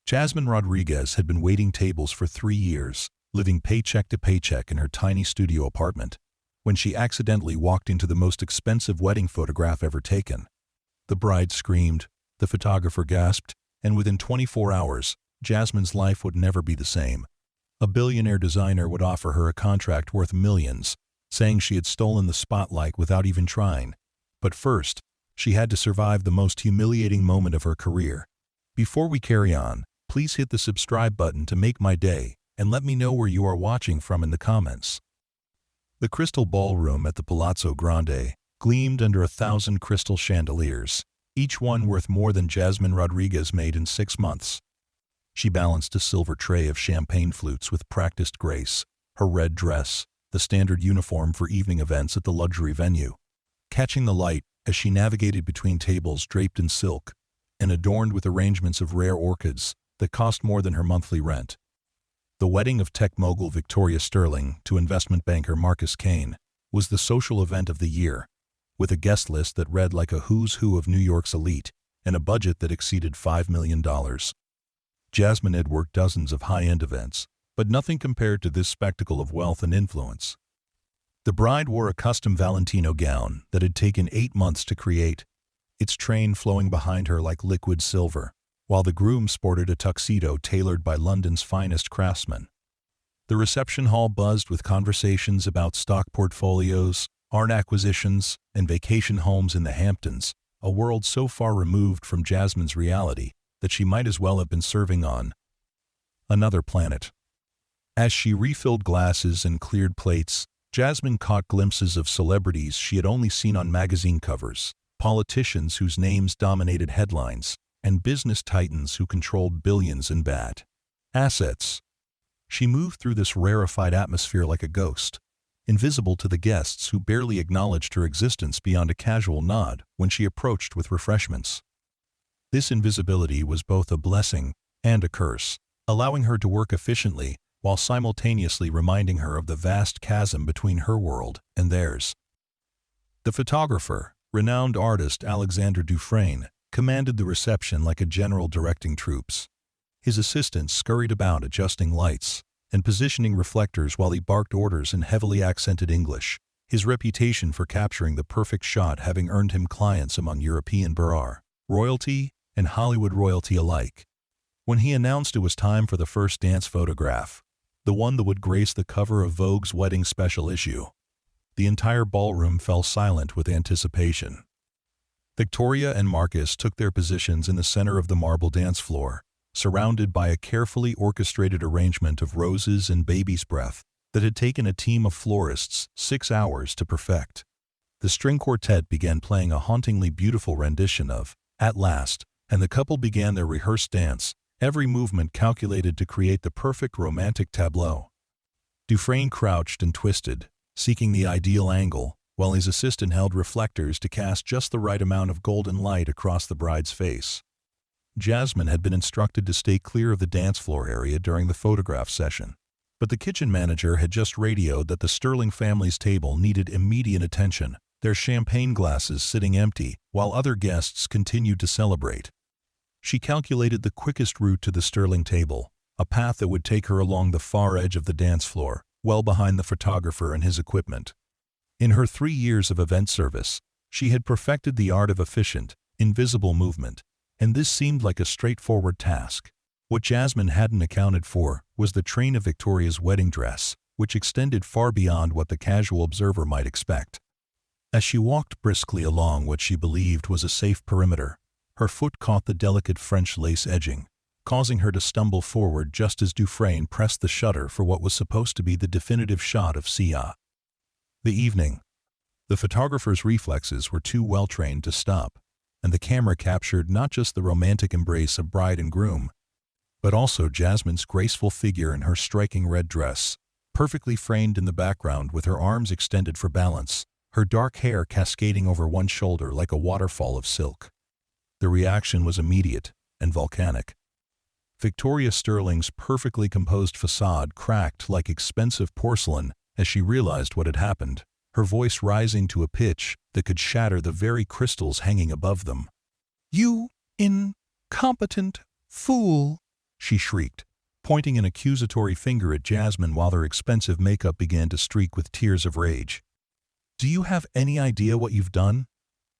Jasmine Rodriguez had been waiting tables for 3 years, living paycheck to paycheck in her tiny studio apartment, when she accidentally walked into the most expensive wedding photograph ever taken. The bride screamed, the photographer gasped, and within 24 hours, Jasmine's life would never be the same. A billionaire designer would offer her a contract worth millions, saying she had stolen the spotlight without even trying. But first, she had to survive the most humiliating moment of her career. Before we carry on, please hit the subscribe button to make my day, and let me know where you are watching from in the comments. The crystal ballroom at the Palazzo Grande gleamed under 1,000 crystal chandeliers, each one worth more than Jasmine Rodriguez made in 6 months. She balanced a silver tray of champagne flutes with practiced grace, her red dress, the standard uniform for evening events at the luxury venue, catching the light as she navigated between tables draped in silk and adorned with arrangements of rare orchids that cost more than her monthly rent. The wedding of tech mogul Victoria Sterling to investment banker Marcus Kane was the social event of the year, with a guest list that read like a who's who of New York's elite and a budget that exceeded $5 million. Jasmine had worked dozens of high-end events, but nothing compared to this spectacle of wealth and influence. The bride wore a custom Valentino gown that had taken 8 months to create, its train flowing behind her like liquid silver, while the groom sported a tuxedo tailored by London's finest craftsmen. The reception hall buzzed with conversations about stock portfolios, art acquisitions, and vacation homes in the Hamptons, a world so far removed from Jasmine's reality that she might as well have been serving on another planet. As she refilled glasses and cleared plates, Jasmine caught glimpses of celebrities she had only seen on magazine covers, politicians whose names dominated headlines, and business titans who controlled billions in bad assets. She moved through this rarefied atmosphere like a ghost, invisible to the guests who barely acknowledged her existence beyond a casual nod when she approached with refreshments. This invisibility was both a blessing and a curse, allowing her to work efficiently while simultaneously reminding her of the vast chasm between her world and theirs. The photographer, renowned artist Alexander Dufresne, commanded the reception like a general directing troops. His assistants scurried about adjusting lights and positioning reflectors while he barked orders in heavily accented English, his reputation for capturing the perfect shot having earned him clients among European bourgeois, royalty, and Hollywood royalty alike. When he announced it was time for the first dance photograph, the one that would grace the cover of Vogue's wedding special issue, the entire ballroom fell silent with anticipation. Victoria and Marcus took their positions in the center of the marble dance floor, surrounded by a carefully orchestrated arrangement of roses and baby's breath that had taken a team of florists 6 hours to perfect. The string quartet began playing a hauntingly beautiful rendition of At Last, and the couple began their rehearsed dance, every movement calculated to create the perfect romantic tableau. Dufresne crouched and twisted, seeking the ideal angle, while his assistant held reflectors to cast just the right amount of golden light across the bride's face. Jasmine had been instructed to stay clear of the dance floor area during the photograph session, but the kitchen manager had just radioed that the Sterling family's table needed immediate attention, their champagne glasses sitting empty while other guests continued to celebrate. She calculated the quickest route to the Sterling table, a path that would take her along the far edge of the dance floor, well behind the photographer and his equipment. In her 3 years of event service, she had perfected the art of efficient, invisible movement, and this seemed like a straightforward task. What Jasmine hadn't accounted for was the train of Victoria's wedding dress, which extended far beyond what the casual observer might expect. As she walked briskly along what she believed was a safe perimeter, her foot caught the delicate French lace edging, causing her to stumble forward just as Dufresne pressed the shutter for what was supposed to be the definitive shot of Sia. The evening. The photographer's reflexes were too well-trained to stop, and the camera captured not just the romantic embrace of bride and groom, but also Jasmine's graceful figure in her striking red dress, perfectly framed in the background with her arms extended for balance, her dark hair cascading over one shoulder like a waterfall of silk. The reaction was immediate and volcanic. Victoria Sterling's perfectly composed facade cracked like expensive porcelain as she realized what had happened, her voice rising to a pitch that could shatter the very crystals hanging above them. "You incompetent fool!" she shrieked, pointing an accusatory finger at Jasmine while her expensive makeup began to streak with tears of rage. "Do you have any idea what you've done?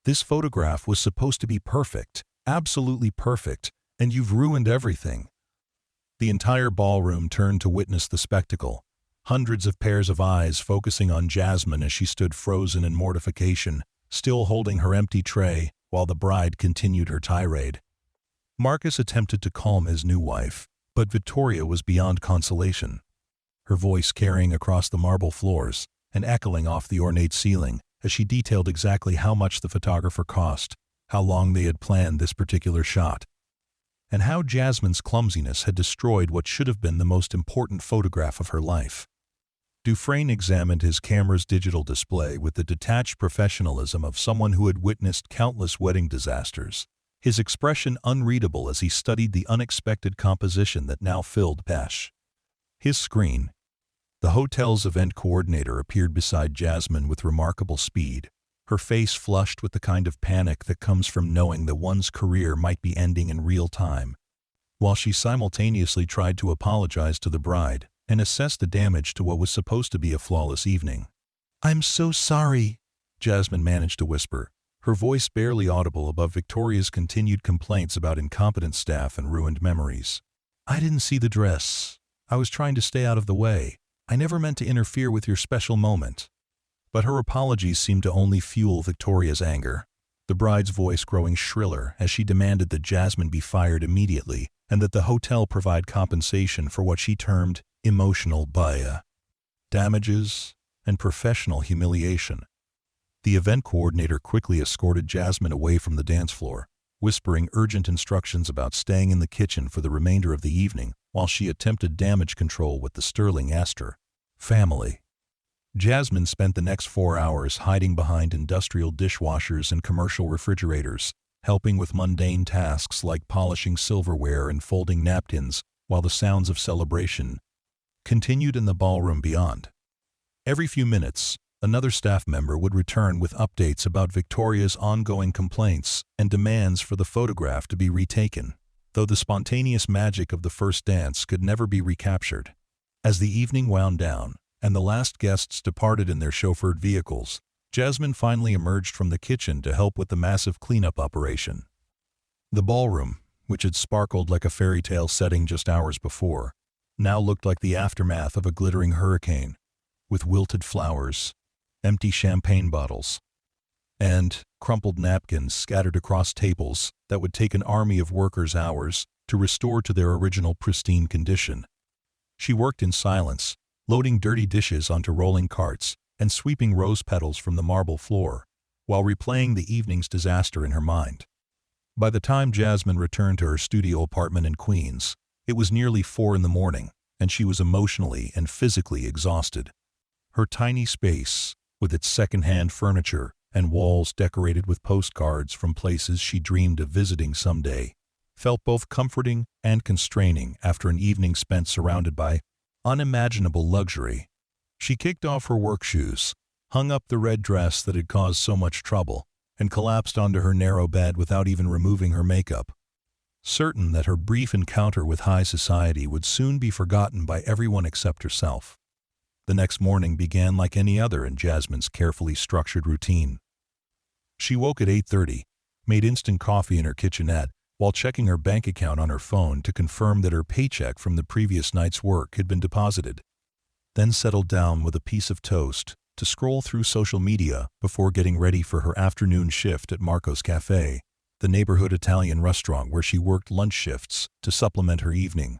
This photograph was supposed to be perfect, absolutely perfect, and you've ruined everything." The entire ballroom turned to witness the spectacle, hundreds of pairs of eyes focusing on Jasmine as she stood frozen in mortification, still holding her empty tray while the bride continued her tirade. Marcus attempted to calm his new wife, but Victoria was beyond consolation. Her voice carrying across the marble floors and echoing off the ornate ceiling as she detailed exactly how much the photographer cost, how long they had planned this particular shot, and how Jasmine's clumsiness had destroyed what should have been the most important photograph of her life. Dufresne examined his camera's digital display with the detached professionalism of someone who had witnessed countless wedding disasters, his expression unreadable as he studied the unexpected composition that now filled Pesh. His screen. The hotel's event coordinator appeared beside Jasmine with remarkable speed, her face flushed with the kind of panic that comes from knowing that one's career might be ending in real time, while she simultaneously tried to apologize to the bride and assess the damage to what was supposed to be a flawless evening. "I'm so sorry," Jasmine managed to whisper, her voice barely audible above Victoria's continued complaints about incompetent staff and ruined memories. "I didn't see the dress. I was trying to stay out of the way. I never meant to interfere with your special moment." But her apologies seemed to only fuel Victoria's anger, the bride's voice growing shriller as she demanded that Jasmine be fired immediately and that the hotel provide compensation for what she termed emotional damages and professional humiliation. The event coordinator quickly escorted Jasmine away from the dance floor, whispering urgent instructions about staying in the kitchen for the remainder of the evening while she attempted damage control with the Sterling Astor family. Jasmine spent the next 4 hours hiding behind industrial dishwashers and commercial refrigerators, helping with mundane tasks like polishing silverware and folding napkins, while the sounds of celebration continued in the ballroom beyond. Every few minutes, another staff member would return with updates about Victoria's ongoing complaints and demands for the photograph to be retaken, though the spontaneous magic of the first dance could never be recaptured. As the evening wound down, and the last guests departed in their chauffeured vehicles, Jasmine finally emerged from the kitchen to help with the massive cleanup operation. The ballroom, which had sparkled like a fairy tale setting just hours before, now looked like the aftermath of a glittering hurricane, with wilted flowers, empty champagne bottles, and crumpled napkins scattered across tables that would take an army of workers hours to restore to their original pristine condition. She worked in silence, loading dirty dishes onto rolling carts and sweeping rose petals from the marble floor, while replaying the evening's disaster in her mind. By the time Jasmine returned to her studio apartment in Queens, it was nearly 4 in the morning, and she was emotionally and physically exhausted. Her tiny space, with its second-hand furniture and walls decorated with postcards from places she dreamed of visiting someday, felt both comforting and constraining after an evening spent surrounded by unimaginable luxury. She kicked off her work shoes, hung up the red dress that had caused so much trouble, and collapsed onto her narrow bed without even removing her makeup, certain that her brief encounter with high society would soon be forgotten by everyone except herself. The next morning began like any other in Jasmine's carefully structured routine. She woke at 8:30, made instant coffee in her kitchenette, while checking her bank account on her phone to confirm that her paycheck from the previous night's work had been deposited, then settled down with a piece of toast to scroll through social media before getting ready for her afternoon shift at Marco's Cafe, the neighborhood Italian restaurant where she worked lunch shifts to supplement her evening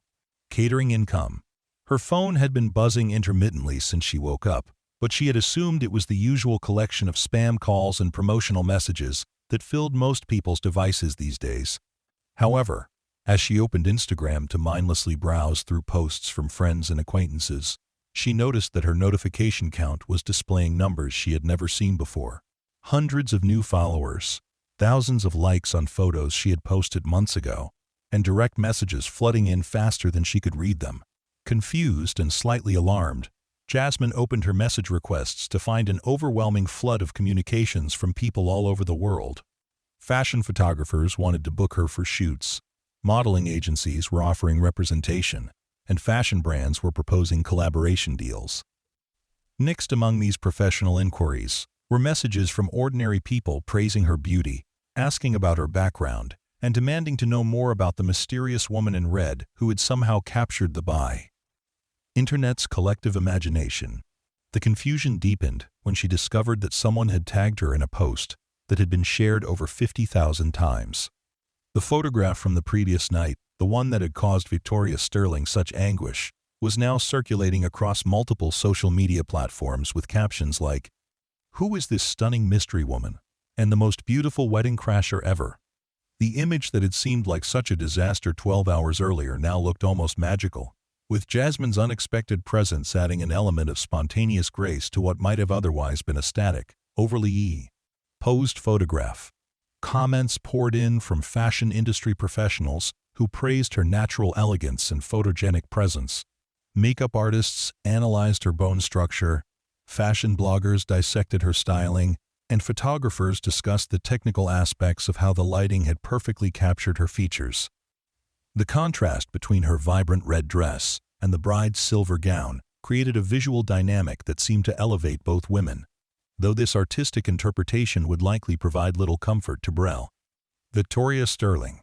catering income. Her phone had been buzzing intermittently since she woke up, but she had assumed it was the usual collection of spam calls and promotional messages that filled most people's devices these days. However, as she opened Instagram to mindlessly browse through posts from friends and acquaintances, she noticed that her notification count was displaying numbers she had never seen before. Hundreds of new followers, thousands of likes on photos she had posted months ago, and direct messages flooding in faster than she could read them. Confused and slightly alarmed, Jasmine opened her message requests to find an overwhelming flood of communications from people all over the world. Fashion photographers wanted to book her for shoots. Modeling agencies were offering representation, and fashion brands were proposing collaboration deals. Mixed among these professional inquiries were messages from ordinary people praising her beauty, asking about her background, and demanding to know more about the mysterious woman in red who had somehow captured the buy. Internet's collective imagination. The confusion deepened when she discovered that someone had tagged her in a post that had been shared over 50,000 times. The photograph from the previous night, the one that had caused Victoria Sterling such anguish, was now circulating across multiple social media platforms with captions like, "Who is this stunning mystery woman?" and "the most beautiful wedding crasher ever." The image that had seemed like such a disaster 12 hours earlier now looked almost magical, with Jasmine's unexpected presence adding an element of spontaneous grace to what might have otherwise been a static, overly posed photograph. Comments poured in from fashion industry professionals who praised her natural elegance and photogenic presence. Makeup artists analyzed her bone structure, fashion bloggers dissected her styling, and photographers discussed the technical aspects of how the lighting had perfectly captured her features. The contrast between her vibrant red dress and the bride's silver gown created a visual dynamic that seemed to elevate both women, though this artistic interpretation would likely provide little comfort to Brell. Victoria Sterling.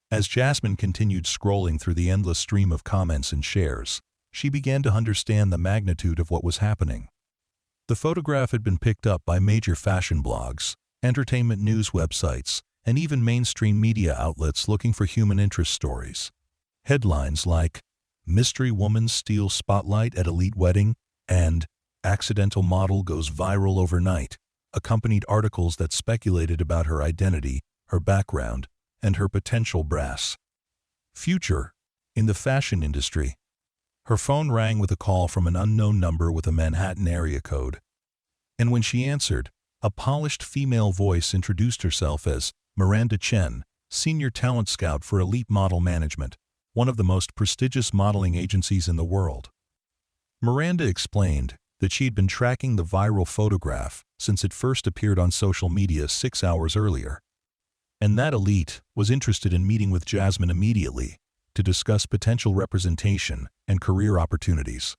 As Jasmine continued scrolling through the endless stream of comments and shares, she began to understand the magnitude of what was happening. The photograph had been picked up by major fashion blogs, entertainment news websites, and even mainstream media outlets looking for human interest stories. Headlines like, "Mystery Woman Steals Spotlight at Elite Wedding," and "Accidental Model Goes Viral Overnight," accompanied articles that speculated about her identity, her background, and her potential brass future in the fashion industry. Her phone rang with a call from an unknown number with a Manhattan area code. And when she answered, a polished female voice introduced herself as Miranda Chen, Senior Talent Scout for Elite Model Management, one of the most prestigious modeling agencies in the world. Miranda explained that she had been tracking the viral photograph since it first appeared on social media 6 hours earlier, and that Elite was interested in meeting with Jasmine immediately to discuss potential representation and career opportunities.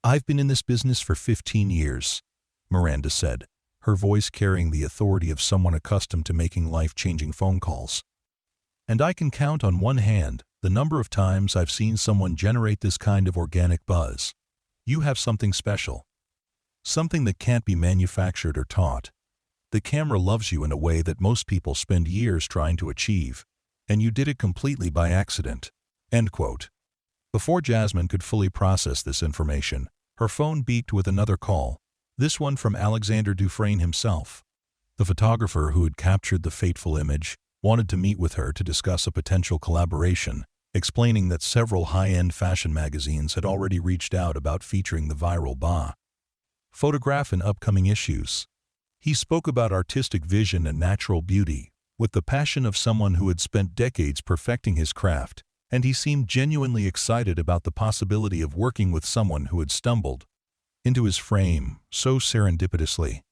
"I've been in this business for 15 years, Miranda said, her voice carrying the authority of someone accustomed to making life-changing phone calls. "And I can count on one hand the number of times I've seen someone generate this kind of organic buzz. You have something special. Something that can't be manufactured or taught. The camera loves you in a way that most people spend years trying to achieve, and you did it completely by accident." End quote. Before Jasmine could fully process this information, her phone beeped with another call, this one from Alexander Dufresne himself. The photographer who had captured the fateful image wanted to meet with her to discuss a potential collaboration, explaining that several high-end fashion magazines had already reached out about featuring the viral photograph in upcoming issues. He spoke about artistic vision and natural beauty, with the passion of someone who had spent decades perfecting his craft, and he seemed genuinely excited about the possibility of working with someone who had stumbled into his frame so serendipitously.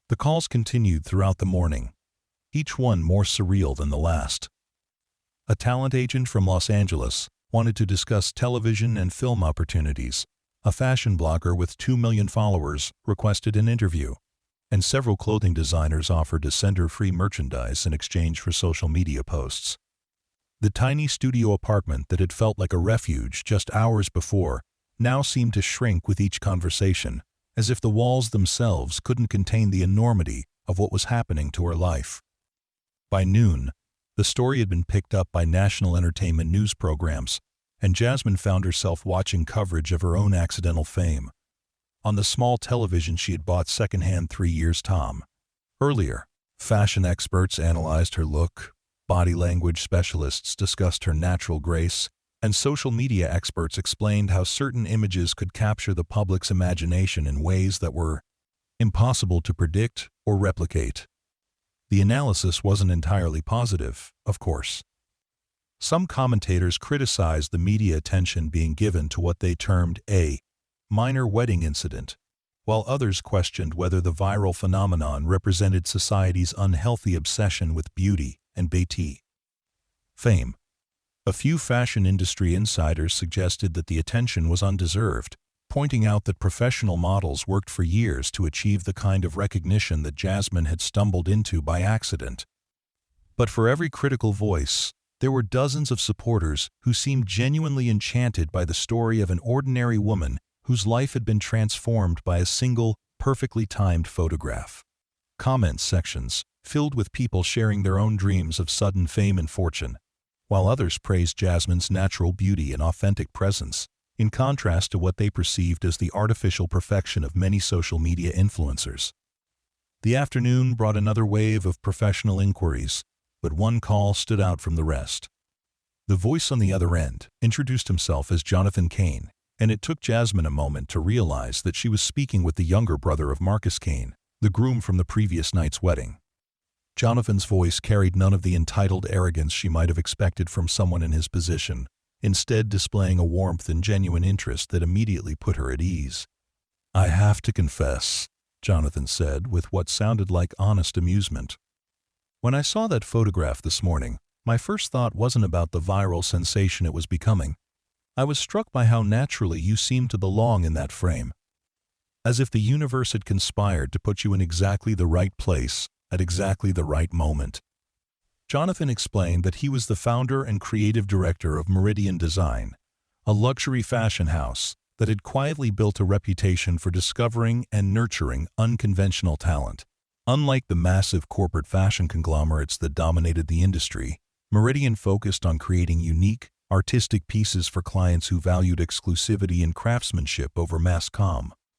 The calls continued throughout the morning, each one more surreal than the last. A talent agent from Los Angeles wanted to discuss television and film opportunities. A fashion blogger with 2 million followers requested an interview, and several clothing designers offered to send her free merchandise in exchange for social media posts. The tiny studio apartment that had felt like a refuge just hours before now seemed to shrink with each conversation, as if the walls themselves couldn't contain the enormity of what was happening to her life. By noon, the story had been picked up by national entertainment news programs, and Jasmine found herself watching coverage of her own accidental fame on the small television she had bought secondhand 3 years earlier. Fashion experts analyzed her look, body language specialists discussed her natural grace, and social media experts explained how certain images could capture the public's imagination in ways that were impossible to predict or replicate. The analysis wasn't entirely positive, of course. Some commentators criticized the media attention being given to what they termed a minor wedding incident, while others questioned whether the viral phenomenon represented society's unhealthy obsession with beauty and fame. A few fashion industry insiders suggested that the attention was undeserved, pointing out that professional models worked for years to achieve the kind of recognition that Jasmine had stumbled into by accident. But for every critical voice, there were dozens of supporters who seemed genuinely enchanted by the story of an ordinary woman whose life had been transformed by a single, perfectly timed photograph. Comment sections filled with people sharing their own dreams of sudden fame and fortune, while others praised Jasmine's natural beauty and authentic presence, in contrast to what they perceived as the artificial perfection of many social media influencers. The afternoon brought another wave of professional inquiries, but one call stood out from the rest. The voice on the other end introduced himself as Jonathan Kane, and it took Jasmine a moment to realize that she was speaking with the younger brother of Marcus Kane, the groom from the previous night's wedding. Jonathan's voice carried none of the entitled arrogance she might have expected from someone in his position, instead displaying a warmth and genuine interest that immediately put her at ease. "I have to confess," Jonathan said with what sounded like honest amusement. "When I saw that photograph this morning, my first thought wasn't about the viral sensation it was becoming. I was struck by how naturally you seemed to belong in that frame. As if the universe had conspired to put you in exactly the right place, at exactly the right moment." Jonathan explained that he was the founder and creative director of Meridian Design, a luxury fashion house that had quietly built a reputation for discovering and nurturing unconventional talent. Unlike the massive corporate fashion conglomerates that dominated the industry, Meridian focused on creating unique, artistic pieces for clients who valued exclusivity and craftsmanship over mass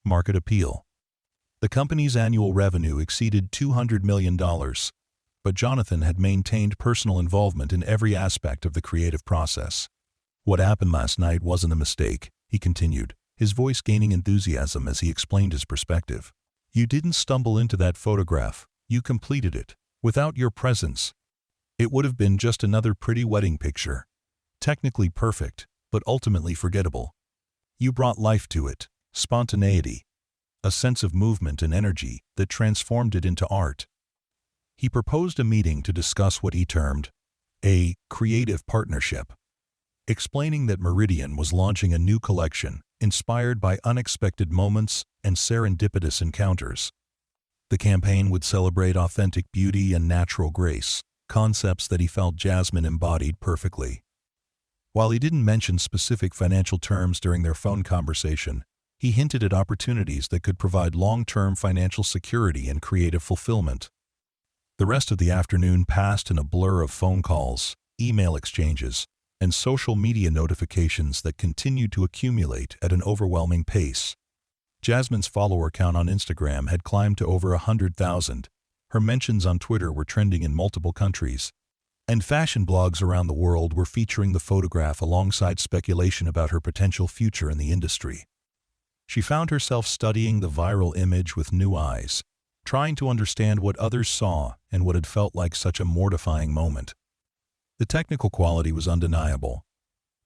market appeal. The company's annual revenue exceeded $200 million, but Jonathan had maintained personal involvement in every aspect of the creative process. "What happened last night wasn't a mistake," he continued, his voice gaining enthusiasm as he explained his perspective. "You didn't stumble into that photograph, you completed it. Without your presence, it would have been just another pretty wedding picture. Technically perfect, but ultimately forgettable. You brought life to it, spontaneity, a sense of movement and energy that transformed it into art." He proposed a meeting to discuss what he termed a creative partnership, explaining that Meridian was launching a new collection inspired by unexpected moments and serendipitous encounters. The campaign would celebrate authentic beauty and natural grace, concepts that he felt Jasmine embodied perfectly. While he didn't mention specific financial terms during their phone conversation, he hinted at opportunities that could provide long-term financial security and creative fulfillment. The rest of the afternoon passed in a blur of phone calls, email exchanges, and social media notifications that continued to accumulate at an overwhelming pace. Jasmine's follower count on Instagram had climbed to over 100,000. Her mentions on Twitter were trending in multiple countries, and fashion blogs around the world were featuring the photograph alongside speculation about her potential future in the industry. She found herself studying the viral image with new eyes, trying to understand what others saw and what had felt like such a mortifying moment. The technical quality was undeniable.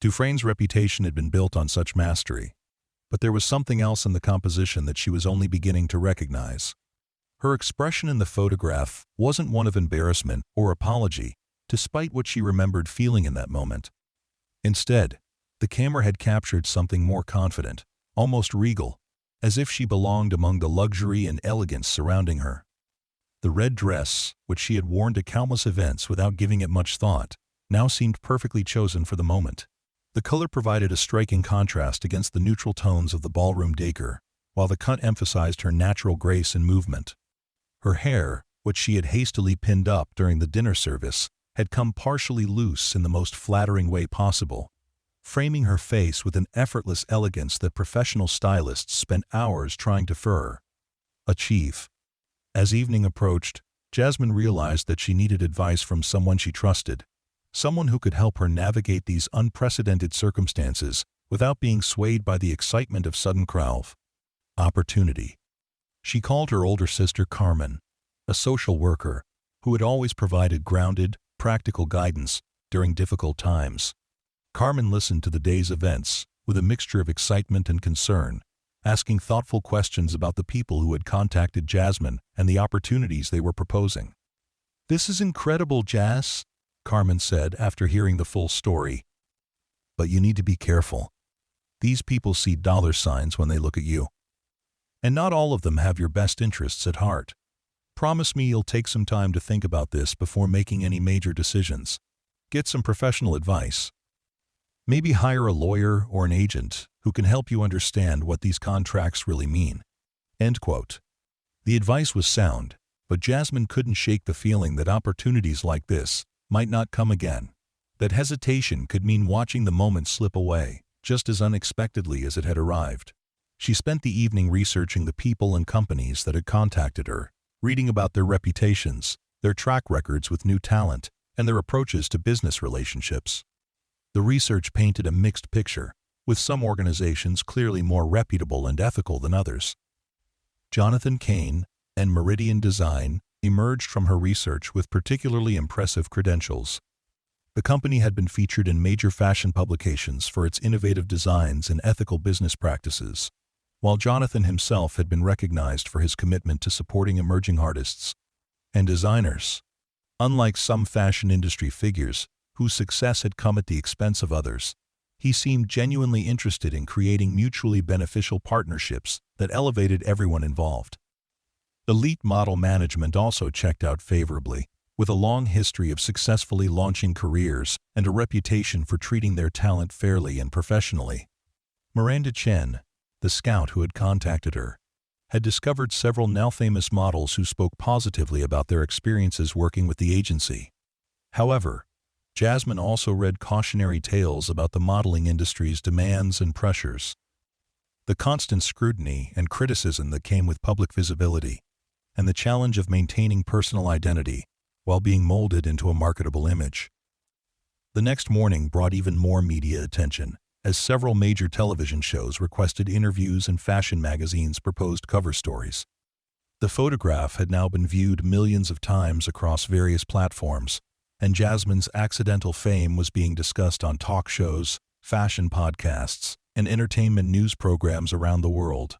Dufresne's reputation had been built on such mastery, but there was something else in the composition that she was only beginning to recognize. Her expression in the photograph wasn't one of embarrassment or apology, despite what she remembered feeling in that moment. Instead, the camera had captured something more confident, almost regal, as if she belonged among the luxury and elegance surrounding her. The red dress, which she had worn to countless events without giving it much thought, now seemed perfectly chosen for the moment. The color provided a striking contrast against the neutral tones of the ballroom decor, while the cut emphasized her natural grace and movement. Her hair, which she had hastily pinned up during the dinner service, had come partially loose in the most flattering way possible, framing her face with an effortless elegance that professional stylists spent hours trying to achieve. As evening approached, Jasmine realized that she needed advice from someone she trusted, someone who could help her navigate these unprecedented circumstances without being swayed by the excitement of sudden opportunity. She called her older sister Carmen, a social worker who had always provided grounded, practical guidance during difficult times. Carmen listened to the day's events with a mixture of excitement and concern, asking thoughtful questions about the people who had contacted Jasmine and the opportunities they were proposing. "This is incredible, Jas," Carmen said after hearing the full story, But you need to be careful. These people see dollar signs when they look at you. And not all of them have your best interests at heart. Promise me you'll take some time to think about this before making any major decisions. Get some professional advice. Maybe hire a lawyer or an agent who can help you understand what these contracts really mean." End quote. The advice was sound, but Jasmine couldn't shake the feeling that opportunities like this might not come again. That hesitation could mean watching the moment slip away, just as unexpectedly as it had arrived. She spent the evening researching the people and companies that had contacted her, reading about their reputations, their track records with new talent, and their approaches to business relationships. The research painted a mixed picture, with some organizations clearly more reputable and ethical than others. Jonathan Cain and Meridian Design emerged from her research with particularly impressive credentials. The company had been featured in major fashion publications for its innovative designs and ethical business practices, while Jonathan himself had been recognized for his commitment to supporting emerging artists and designers. Unlike some fashion industry figures whose success had come at the expense of others, he seemed genuinely interested in creating mutually beneficial partnerships that elevated everyone involved. Elite Model Management also checked out favorably, with a long history of successfully launching careers and a reputation for treating their talent fairly and professionally. Miranda Chen, the scout who had contacted her, had discovered several now-famous models who spoke positively about their experiences working with the agency. However, Jasmine also read cautionary tales about the modeling industry's demands and pressures. The constant scrutiny and criticism that came with public visibility, and the challenge of maintaining personal identity while being molded into a marketable image. The next morning brought even more media attention, as several major television shows requested interviews and fashion magazines proposed cover stories. The photograph had now been viewed millions of times across various platforms, and Jasmine's accidental fame was being discussed on talk shows, fashion podcasts, and entertainment news programs around the world.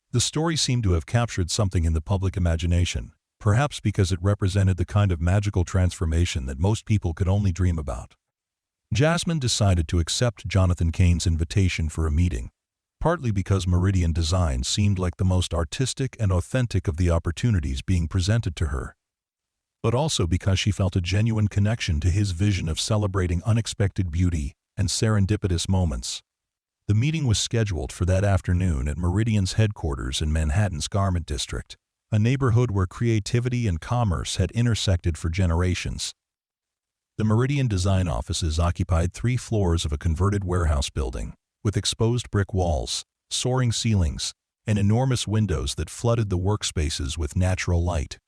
The story seemed to have captured something in the public imagination, perhaps because it represented the kind of magical transformation that most people could only dream about. Jasmine decided to accept Jonathan Cain's invitation for a meeting, partly because Meridian Design seemed like the most artistic and authentic of the opportunities being presented to her, but also because she felt a genuine connection to his vision of celebrating unexpected beauty and serendipitous moments. The meeting was scheduled for that afternoon at Meridian's headquarters in Manhattan's Garment District, a neighborhood where creativity and commerce had intersected for generations. The Meridian Design offices occupied 3 floors of a converted warehouse building, with exposed brick walls, soaring ceilings, and enormous windows that flooded the workspaces with natural light.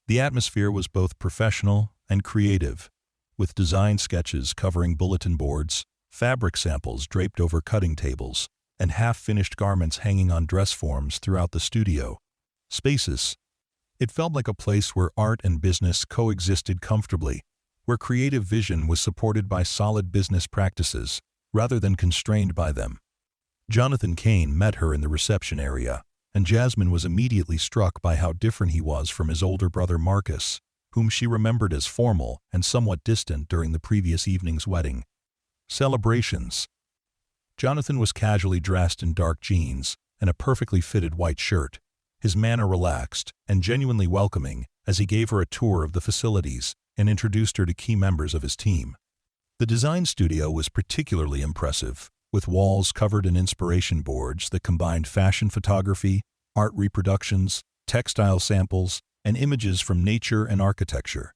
The atmosphere was both professional and creative, with design sketches covering bulletin boards, fabric samples draped over cutting tables, and half-finished garments hanging on dress forms throughout the studio. Spaces. It felt like a place where art and business coexisted comfortably, where creative vision was supported by solid business practices, rather than constrained by them. Jonathan Cain met her in the reception area, and Jasmine was immediately struck by how different he was from his older brother Marcus, whom she remembered as formal and somewhat distant during the previous evening's wedding. Celebrations. Jonathan was casually dressed in dark jeans and a perfectly fitted white shirt, his manner relaxed and genuinely welcoming as he gave her a tour of the facilities and introduced her to key members of his team. The design studio was particularly impressive, with walls covered in inspiration boards that combined fashion photography, art reproductions, textile samples, and images from nature and architecture.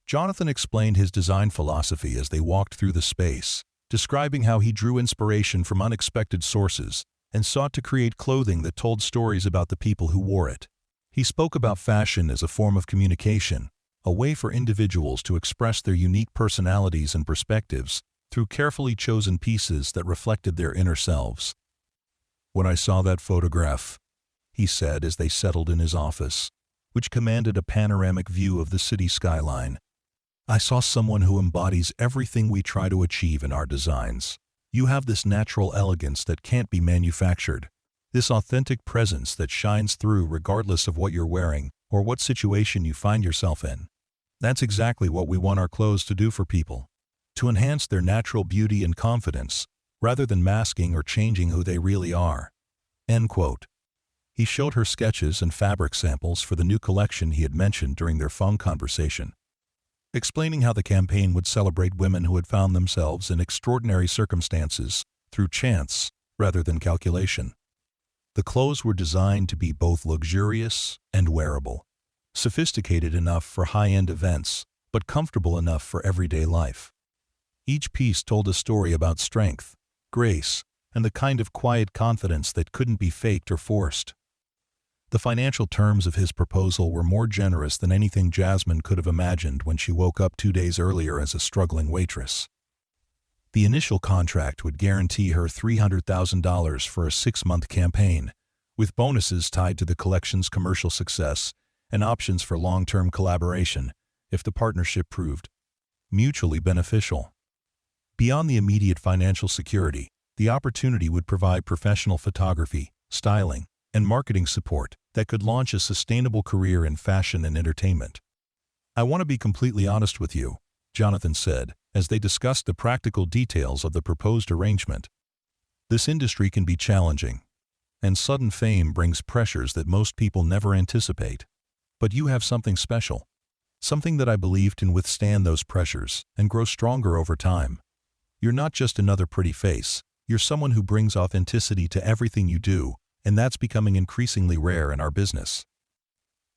Jonathan explained his design philosophy as they walked through the space, describing how he drew inspiration from unexpected sources and sought to create clothing that told stories about the people who wore it. He spoke about fashion as a form of communication, a way for individuals to express their unique personalities and perspectives through carefully chosen pieces that reflected their inner selves. "When I saw that photograph," he said as they settled in his office, which commanded a panoramic view of the city skyline, "I saw someone who embodies everything we try to achieve in our designs. You have this natural elegance that can't be manufactured, this authentic presence that shines through regardless of what you're wearing or what situation you find yourself in. That's exactly what we want our clothes to do for people." to enhance their natural beauty and confidence, rather than masking or changing who they really are." End quote. He showed her sketches and fabric samples for the new collection he had mentioned during their phone conversation, explaining how the campaign would celebrate women who had found themselves in extraordinary circumstances through chance rather than calculation. The clothes were designed to be both luxurious and wearable, sophisticated enough for high-end events, but comfortable enough for everyday life. Each piece told a story about strength, grace, and the kind of quiet confidence that couldn't be faked or forced. The financial terms of his proposal were more generous than anything Jasmine could have imagined when she woke up 2 days earlier as a struggling waitress. The initial contract would guarantee her $300,000 for a 6-month campaign, with bonuses tied to the collection's commercial success and options for long-term collaboration if the partnership proved mutually beneficial. Beyond the immediate financial security, the opportunity would provide professional photography, styling, and marketing support that could launch a sustainable career in fashion and entertainment. "I want to be completely honest with you," Jonathan said, as they discussed the practical details of the proposed arrangement. "This industry can be challenging, and sudden fame brings pressures that most people never anticipate. But you have something special, something that I believe can withstand those pressures and grow stronger over time. You're not just another pretty face, you're someone who brings authenticity to everything you do, and that's becoming increasingly rare in our business."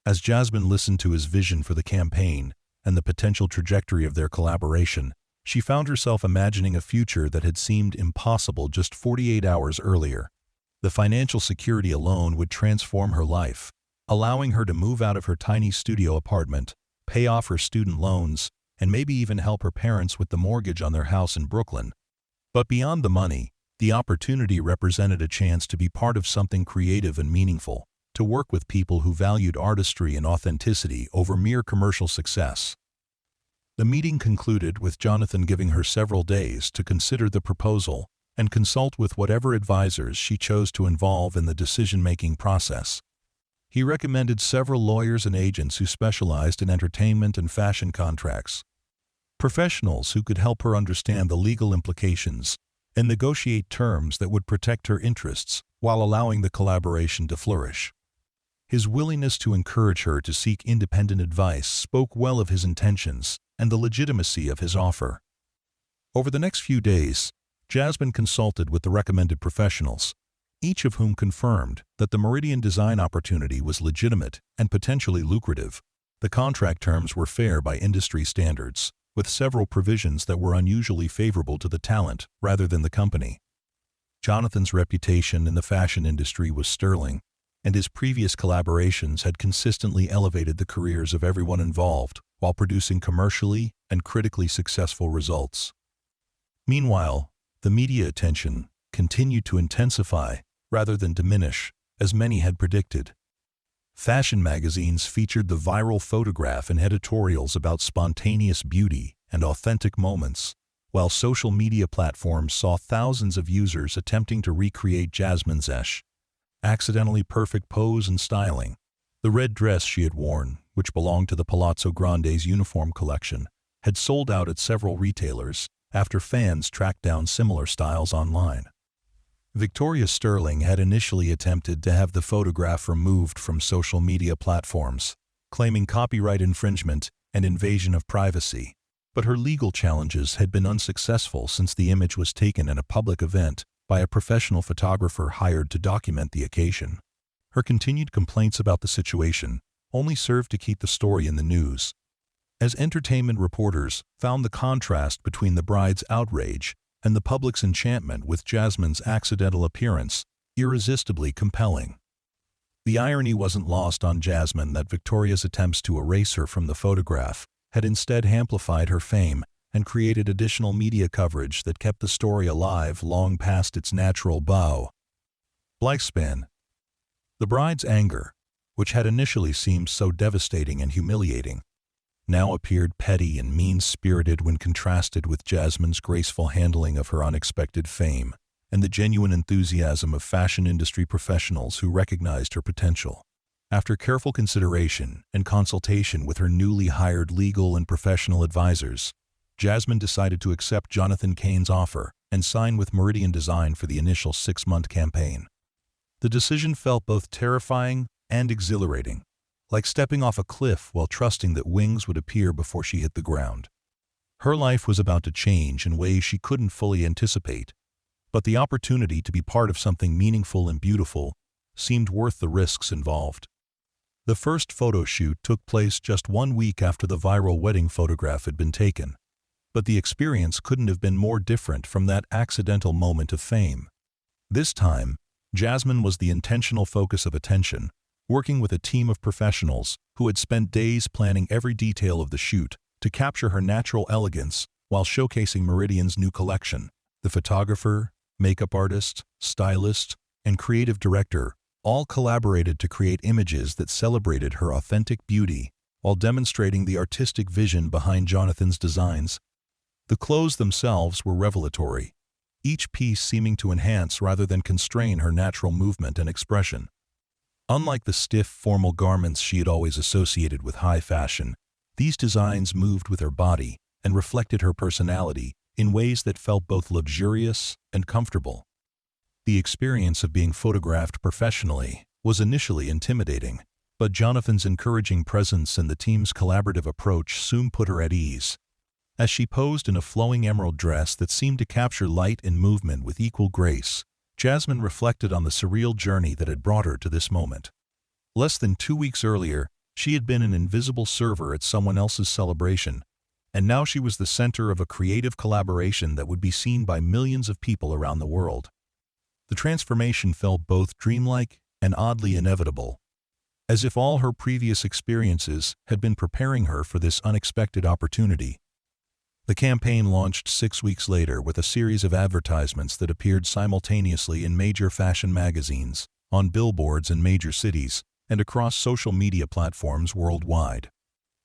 As Jasmine listened to his vision for the campaign and the potential trajectory of their collaboration, she found herself imagining a future that had seemed impossible just 48 hours earlier. The financial security alone would transform her life, allowing her to move out of her tiny studio apartment, pay off her student loans, and maybe even help her parents with the mortgage on their house in Brooklyn. But beyond the money, the opportunity represented a chance to be part of something creative and meaningful, to work with people who valued artistry and authenticity over mere commercial success. The meeting concluded with Jonathan giving her several days to consider the proposal and consult with whatever advisors she chose to involve in the decision-making process. He recommended several lawyers and agents who specialized in entertainment and fashion contracts, professionals who could help her understand the legal implications and negotiate terms that would protect her interests while allowing the collaboration to flourish. His willingness to encourage her to seek independent advice spoke well of his intentions and the legitimacy of his offer. Over the next few days, Jasmine consulted with the recommended professionals, each of whom confirmed that the Meridian design opportunity was legitimate and potentially lucrative. The contract terms were fair by industry standards, with several provisions that were unusually favorable to the talent rather than the company. Jonathan's reputation in the fashion industry was sterling, and his previous collaborations had consistently elevated the careers of everyone involved while producing commercially and critically successful results. Meanwhile, the media attention continued to intensify rather than diminish, as many had predicted. Fashion magazines featured the viral photograph and editorials about spontaneous beauty and authentic moments, while social media platforms saw thousands of users attempting to recreate Jasmine's accidentally perfect pose and styling. The red dress she had worn, which belonged to the Palazzo Grande's uniform collection, had sold out at several retailers after fans tracked down similar styles online. Victoria Sterling had initially attempted to have the photograph removed from social media platforms, claiming copyright infringement and invasion of privacy, but her legal challenges had been unsuccessful since the image was taken in a public event by a professional photographer hired to document the occasion. Her continued complaints about the situation only served to keep the story in the news, as entertainment reporters found the contrast between the bride's outrage and the public's enchantment with Jasmine's accidental appearance irresistibly compelling. The irony wasn't lost on Jasmine that Victoria's attempts to erase her from the photograph had instead amplified her fame and created additional media coverage that kept the story alive long past its natural lifespan. The bride's anger, which had initially seemed so devastating and humiliating, now appeared petty and mean-spirited when contrasted with Jasmine's graceful handling of her unexpected fame and the genuine enthusiasm of fashion industry professionals who recognized her potential. After careful consideration and consultation with her newly hired legal and professional advisors, Jasmine decided to accept Jonathan Cain's offer and sign with Meridian Design for the initial 6-month campaign. The decision felt both terrifying and exhilarating, like stepping off a cliff while trusting that wings would appear before she hit the ground. Her life was about to change in ways she couldn't fully anticipate, but the opportunity to be part of something meaningful and beautiful seemed worth the risks involved. The first photo shoot took place just 1 week after the viral wedding photograph had been taken, but the experience couldn't have been more different from that accidental moment of fame. This time, Jasmine was the intentional focus of attention, working with a team of professionals who had spent days planning every detail of the shoot to capture her natural elegance while showcasing Meridian's new collection. The photographer, makeup artist, stylist, and creative director all collaborated to create images that celebrated her authentic beauty while demonstrating the artistic vision behind Jonathan's designs. The clothes themselves were revelatory, each piece seeming to enhance rather than constrain her natural movement and expression. Unlike the stiff, formal garments she had always associated with high fashion, these designs moved with her body and reflected her personality in ways that felt both luxurious and comfortable. The experience of being photographed professionally was initially intimidating, but Jonathan's encouraging presence and the team's collaborative approach soon put her at ease. As she posed in a flowing emerald dress that seemed to capture light and movement with equal grace, Jasmine reflected on the surreal journey that had brought her to this moment. Less than 2 weeks earlier, she had been an invisible server at someone else's celebration, and now she was the center of a creative collaboration that would be seen by millions of people around the world. The transformation felt both dreamlike and oddly inevitable, as if all her previous experiences had been preparing her for this unexpected opportunity. The campaign launched 6 weeks later with a series of advertisements that appeared simultaneously in major fashion magazines, on billboards in major cities, and across social media platforms worldwide.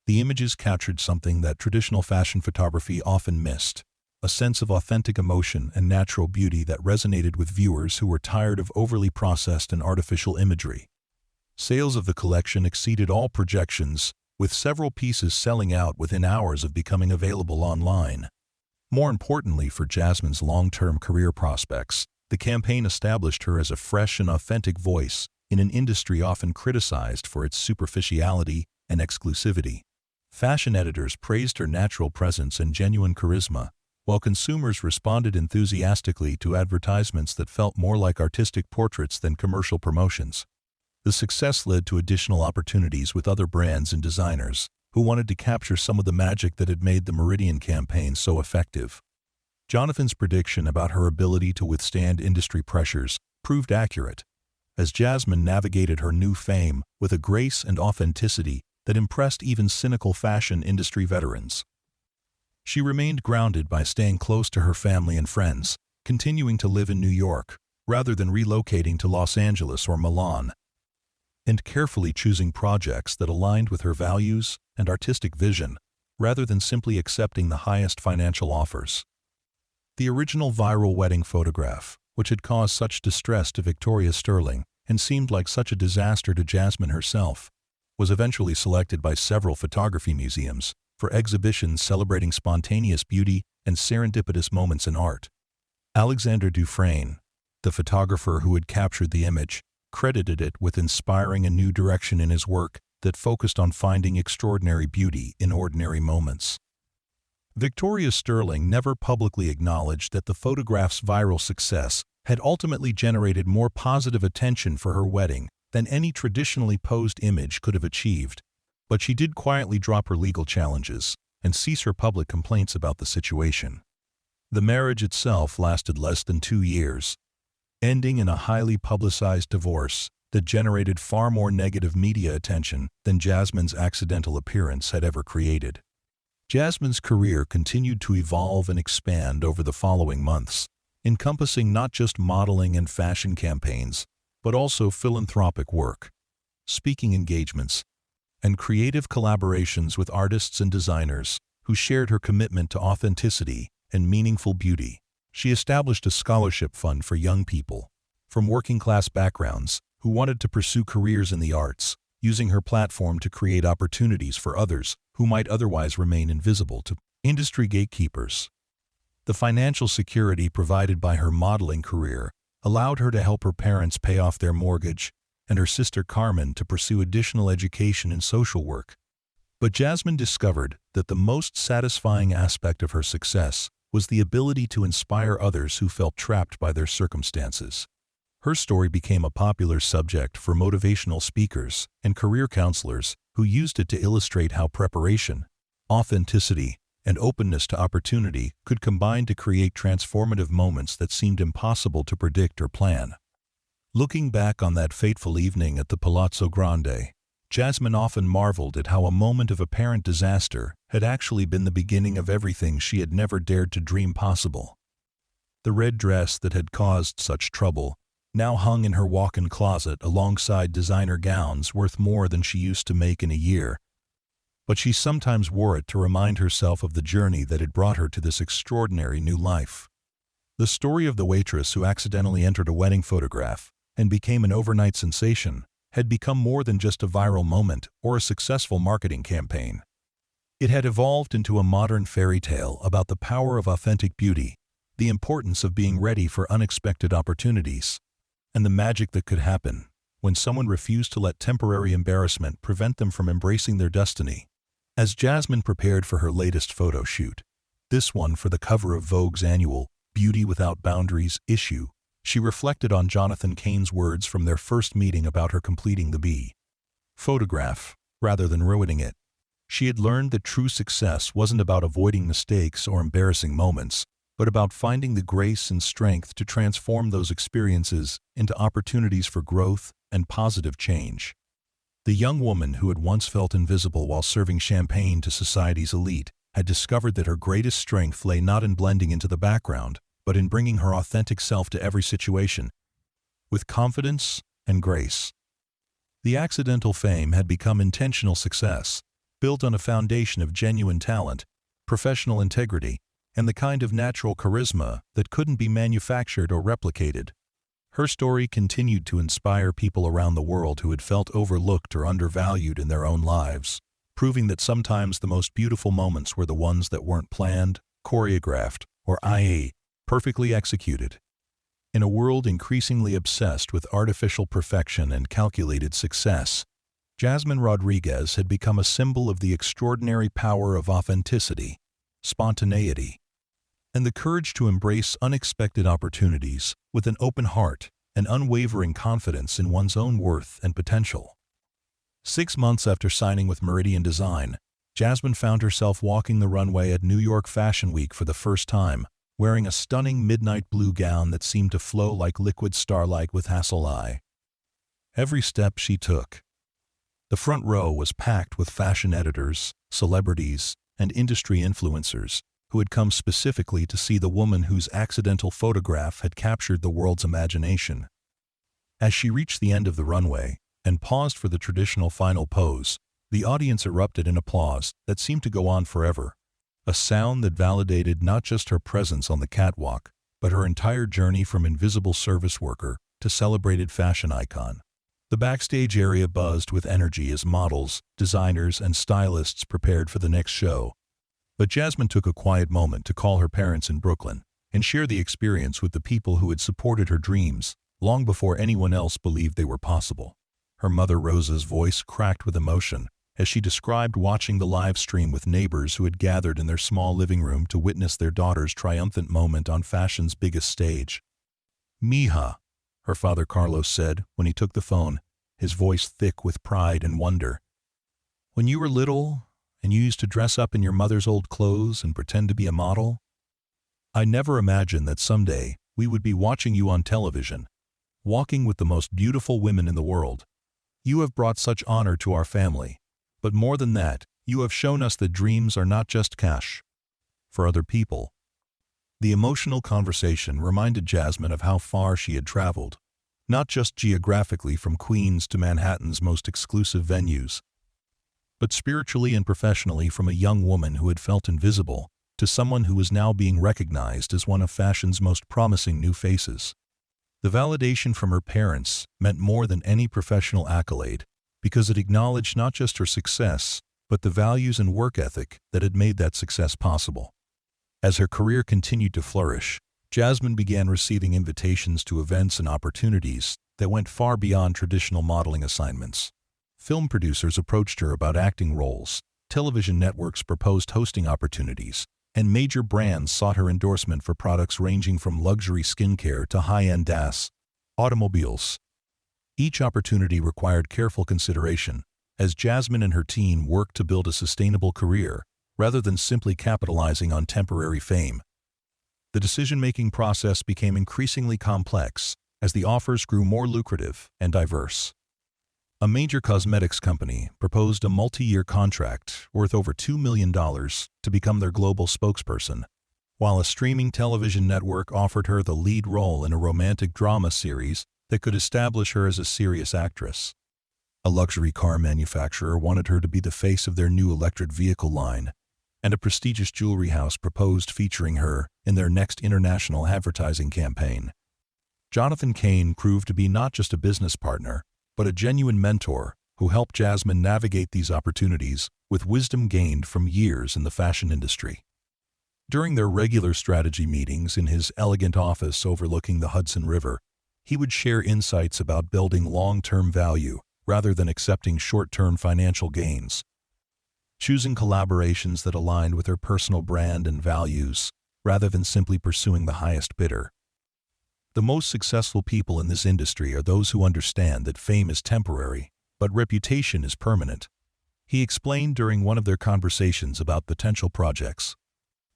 The images captured something that traditional fashion photography often missed: a sense of authentic emotion and natural beauty that resonated with viewers who were tired of overly processed and artificial imagery. Sales of the collection exceeded all projections, with several pieces selling out within hours of becoming available online. More importantly for Jasmine's long-term career prospects, the campaign established her as a fresh and authentic voice in an industry often criticized for its superficiality and exclusivity. Fashion editors praised her natural presence and genuine charisma, while consumers responded enthusiastically to advertisements that felt more like artistic portraits than commercial promotions. The success led to additional opportunities with other brands and designers who wanted to capture some of the magic that had made the Meridian campaign so effective. Jonathan's prediction about her ability to withstand industry pressures proved accurate, as Jasmine navigated her new fame with a grace and authenticity that impressed even cynical fashion industry veterans. She remained grounded by staying close to her family and friends, continuing to live in New York rather than relocating to Los Angeles or Milan, and carefully choosing projects that aligned with her values and artistic vision, rather than simply accepting the highest financial offers. The original viral wedding photograph, which had caused such distress to Victoria Sterling and seemed like such a disaster to Jasmine herself, was eventually selected by several photography museums for exhibitions celebrating spontaneous beauty and serendipitous moments in art. Alexander Dufresne, the photographer who had captured the image, credited it with inspiring a new direction in his work that focused on finding extraordinary beauty in ordinary moments. Victoria Sterling never publicly acknowledged that the photograph's viral success had ultimately generated more positive attention for her wedding than any traditionally posed image could have achieved, but she did quietly drop her legal challenges and cease her public complaints about the situation. The marriage itself lasted less than 2 years, ending in a highly publicized divorce that generated far more negative media attention than Jasmine's accidental appearance had ever created. Jasmine's career continued to evolve and expand over the following months, encompassing not just modeling and fashion campaigns, but also philanthropic work, speaking engagements, and creative collaborations with artists and designers who shared her commitment to authenticity and meaningful beauty. She established a scholarship fund for young people from working-class backgrounds who wanted to pursue careers in the arts, using her platform to create opportunities for others who might otherwise remain invisible to Industry gatekeepers. The financial security provided by her modeling career allowed her to help her parents pay off their mortgage and her sister Carmen to pursue additional education in social work. But Jasmine discovered that the most satisfying aspect of her success was the ability to inspire others who felt trapped by their circumstances. Her story became a popular subject for motivational speakers and career counselors who used it to illustrate how preparation, authenticity, and openness to opportunity could combine to create transformative moments that seemed impossible to predict or plan. Looking back on that fateful evening at the Palazzo Grande, Jasmine often marveled at how a moment of apparent disaster had actually been the beginning of everything she had never dared to dream possible. The red dress that had caused such trouble now hung in her walk-in closet alongside designer gowns worth more than she used to make in a year, but she sometimes wore it to remind herself of the journey that had brought her to this extraordinary new life. The story of the waitress who accidentally entered a wedding photograph and became an overnight sensation had become more than just a viral moment or a successful marketing campaign. It had evolved into a modern fairy tale about the power of authentic beauty, the importance of being ready for unexpected opportunities, and the magic that could happen when someone refused to let temporary embarrassment prevent them from embracing their destiny. As Jasmine prepared for her latest photo shoot, this one for the cover of Vogue's annual Beauty Without Boundaries issue, she reflected on Jonathan Cain's words from their first meeting about her completing the B photograph, rather than ruining it. She had learned that true success wasn't about avoiding mistakes or embarrassing moments, but about finding the grace and strength to transform those experiences into opportunities for growth and positive change. The young woman who had once felt invisible while serving champagne to society's elite had discovered that her greatest strength lay not in blending into the background, but in bringing her authentic self to every situation, with confidence and grace. The accidental fame had become intentional success, built on a foundation of genuine talent, professional integrity, and the kind of natural charisma that couldn't be manufactured or replicated. Her story continued to inspire people around the world who had felt overlooked or undervalued in their own lives, proving that sometimes the most beautiful moments were the ones that weren't planned, choreographed, or perfectly executed. In a world increasingly obsessed with artificial perfection and calculated success, Jasmine Rodriguez had become a symbol of the extraordinary power of authenticity, spontaneity, and the courage to embrace unexpected opportunities with an open heart and unwavering confidence in one's own worth and potential. 6 months after signing with Meridian Design, Jasmine found herself walking the runway at New York Fashion Week for the first time, wearing a stunning midnight blue gown that seemed to flow like liquid starlight with Hasseleye. Every step she took. The front row was packed with fashion editors, celebrities, and industry influencers who had come specifically to see the woman whose accidental photograph had captured the world's imagination. As she reached the end of the runway and paused for the traditional final pose, the audience erupted in applause that seemed to go on forever, a sound that validated not just her presence on the catwalk, but her entire journey from invisible service worker to celebrated fashion icon. The backstage area buzzed with energy as models, designers, and stylists prepared for the next show. But Jasmine took a quiet moment to call her parents in Brooklyn and share the experience with the people who had supported her dreams long before anyone else believed they were possible. Her mother Rosa's voice cracked with emotion as she described watching the live stream with neighbors who had gathered in their small living room to witness their daughter's triumphant moment on fashion's biggest stage. "Mija," her father Carlos said when he took the phone, his voice thick with pride and wonder. "When you were little, and you used to dress up in your mother's old clothes and pretend to be a model, I never imagined that someday we would be watching you on television, walking with the most beautiful women in the world. You have brought such honor to our family, but more than that, you have shown us that dreams are not just cash for other people." The emotional conversation reminded Jasmine of how far she had traveled, not just geographically from Queens to Manhattan's most exclusive venues, but spiritually and professionally from a young woman who had felt invisible to someone who was now being recognized as one of fashion's most promising new faces. The validation from her parents meant more than any professional accolade because it acknowledged not just her success, but the values and work ethic that had made that success possible. As her career continued to flourish, Jasmine began receiving invitations to events and opportunities that went far beyond traditional modeling assignments. Film producers approached her about acting roles, television networks proposed hosting opportunities, and major brands sought her endorsement for products ranging from luxury skincare to high-end automobiles. Each opportunity required careful consideration, as Jasmine and her team worked to build a sustainable career rather than simply capitalizing on temporary fame. The decision-making process became increasingly complex as the offers grew more lucrative and diverse. A major cosmetics company proposed a multi-year contract worth over $2 million to become their global spokesperson, while a streaming television network offered her the lead role in a romantic drama series that could establish her as a serious actress. A luxury car manufacturer wanted her to be the face of their new electric vehicle line, and a prestigious jewelry house proposed featuring her in their next international advertising campaign. Jonathan Cain proved to be not just a business partner, but a genuine mentor who helped Jasmine navigate these opportunities with wisdom gained from years in the fashion industry. During their regular strategy meetings in his elegant office overlooking the Hudson River, he would share insights about building long-term value rather than accepting short-term financial gains, choosing collaborations that aligned with her personal brand and values rather than simply pursuing the highest bidder. The most successful people in this industry are those who understand that fame is temporary, but reputation is permanent. He explained during one of their conversations about potential projects.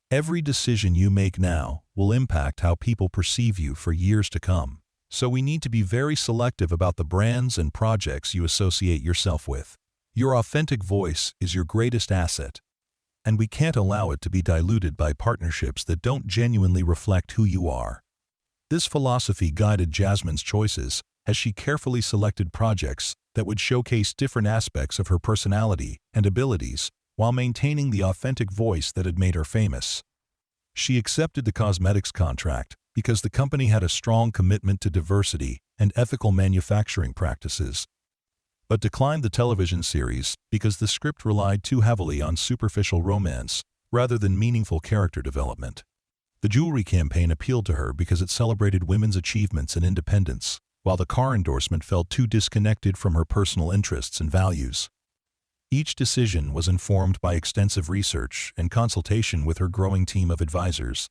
Every decision you make now will impact how people perceive you for years to come, so we need to be very selective about the brands and projects you associate yourself with. Your authentic voice is your greatest asset, and we can't allow it to be diluted by partnerships that don't genuinely reflect who you are. This philosophy guided Jasmine's choices as she carefully selected projects that would showcase different aspects of her personality and abilities while maintaining the authentic voice that had made her famous. She accepted the cosmetics contract because the company had a strong commitment to diversity and ethical manufacturing practices, but declined the television series because the script relied too heavily on superficial romance rather than meaningful character development. The jewelry campaign appealed to her because it celebrated women's achievements and independence, while the car endorsement felt too disconnected from her personal interests and values. Each decision was informed by extensive research and consultation with her growing team of advisors,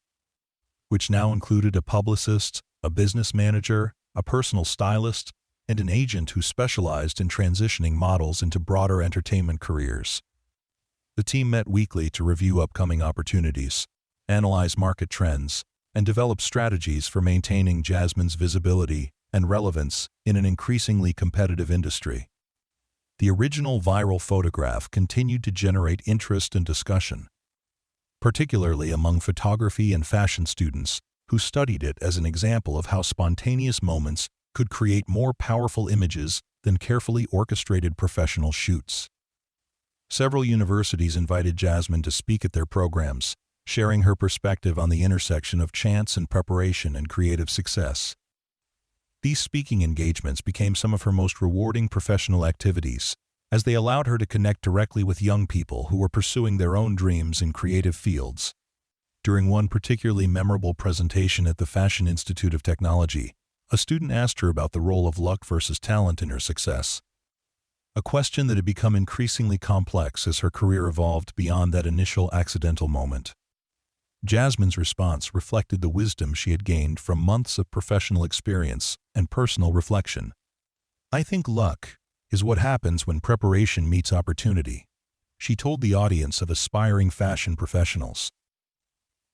which now included a publicist, a business manager, a personal stylist, and an agent who specialized in transitioning models into broader entertainment careers. The team met weekly to review upcoming opportunities, analyze market trends, and develop strategies for maintaining Jasmine's visibility and relevance in an increasingly competitive industry. The original viral photograph continued to generate interest and discussion, particularly among photography and fashion students who studied it as an example of how spontaneous moments could create more powerful images than carefully orchestrated professional shoots. Several universities invited Jasmine to speak at their programs, sharing her perspective on the intersection of chance and preparation and creative success. These speaking engagements became some of her most rewarding professional activities, as they allowed her to connect directly with young people who were pursuing their own dreams in creative fields. During one particularly memorable presentation at the Fashion Institute of Technology, a student asked her about the role of luck versus talent in her success, a question that had become increasingly complex as her career evolved beyond that initial accidental moment. Jasmine's response reflected the wisdom she had gained from months of professional experience and personal reflection. "I think luck is what happens when preparation meets opportunity," she told the audience of aspiring fashion professionals.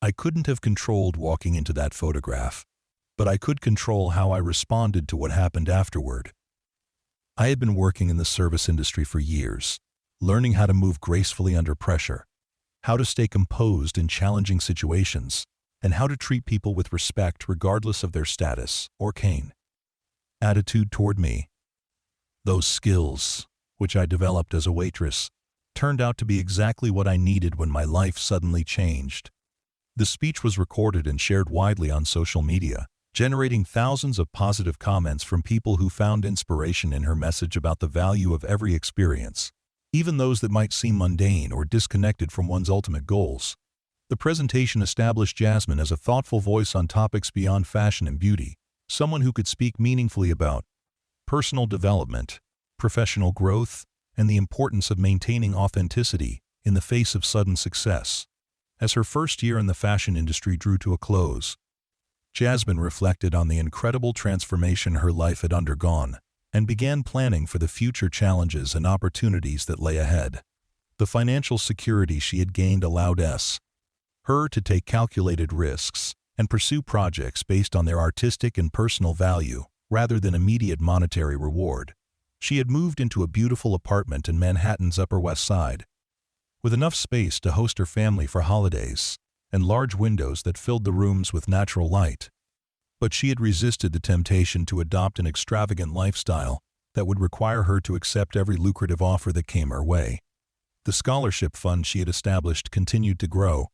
"I couldn't have controlled walking into that photograph, but I could control how I responded to what happened afterward. I had been working in the service industry for years, learning how to move gracefully under pressure, how to stay composed in challenging situations, and how to treat people with respect regardless of their status or attitude toward me. Those skills, which I developed as a waitress, turned out to be exactly what I needed when my life suddenly changed." The speech was recorded and shared widely on social media, generating thousands of positive comments from people who found inspiration in her message about the value of every experience. even those that might seem mundane or disconnected from one's ultimate goals. The presentation established Jasmine as a thoughtful voice on topics beyond fashion and beauty, someone who could speak meaningfully about personal development, professional growth, and the importance of maintaining authenticity in the face of sudden success. As her first year in the fashion industry drew to a close, Jasmine reflected on the incredible transformation her life had undergone and began planning for the future challenges and opportunities that lay ahead. The financial security she had gained allowed her to take calculated risks and pursue projects based on their artistic and personal value rather than immediate monetary reward. She had moved into a beautiful apartment in Manhattan's Upper West Side, with enough space to host her family for holidays and large windows that filled the rooms with natural light. But she had resisted the temptation to adopt an extravagant lifestyle that would require her to accept every lucrative offer that came her way. The scholarship fund she had established continued to grow,